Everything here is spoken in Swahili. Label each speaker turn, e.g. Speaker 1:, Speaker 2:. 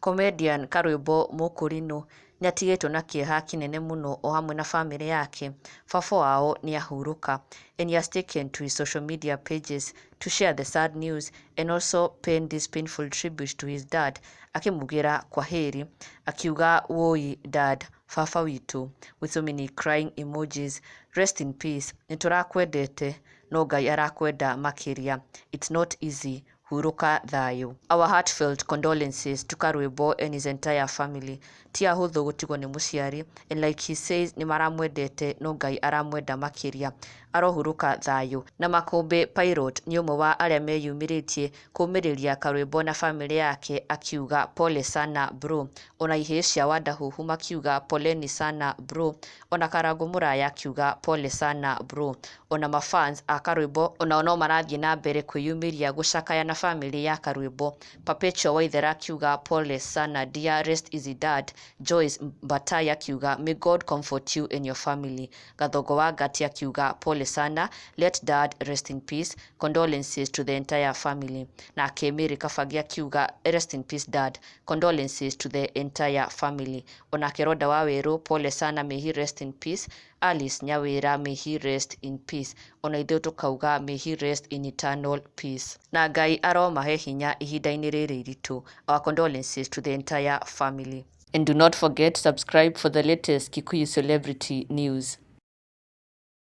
Speaker 1: Comedian Karwimbo'S nĩatigĩtwo na kĩeha kĩnene mũno o hamwe na famĩlĩ yake. Baba wao nĩahurũka, and he has taken to his social media pages to share the sad news and also pen this painful tribute to his dad, akĩmugĩra kwaheri, akiuga woi dad, baba witũ, with so many crying emojis. Rest in peace, nĩtũrakwendete no Ngai arakwenda makĩria. It's not easy. Huruka thayo. Our heartfelt condolences to Karwimbo and his entire family. Ti ahũthũ gũtigwo nĩ mũciari, and like he says, nĩ maramwendete no Ngai aramwenda makĩria. Arohuruka thayo. Na Makũmbĩ Pilot nĩ ũmwe wa arĩa meyumĩrĩtie kũũmĩrĩria Karwimbo na famĩlĩ yake, akiuga pole sana bro. Ona ihĩĩ cia Wadahuhu makiuga poleni sana bro. Ona Karangũ Mũraya akiuga pole sana bro. Ona mafans a Karwimbo onao no marathiĩ na mbere kwĩyumĩria gũcakaya na famĩlĩ ya Karwimbo. Perpetual Waithera akiuga pole sana dear, rest easy dad. Joyce Mbatai akiuga may God comfort you and your family. Gathongo wa Ngati akiuga pole sana, let dad rest in peace, condolences to the entire family. Na Mary Kabange akiuga rest in peace dad, condolences to the entire family. Ona Keroda Waweru pole sana, may he rest in peace. Alice Nyawira, may he rest in peace. Ona ithuĩ tukauga may he rest in eternal peace. Na Ngai aromahe hinya ihinda-inĩ rĩrĩ iritũ. Our condolences to the entire family. And do not forget, subscribe for the latest Kikuyu celebrity news.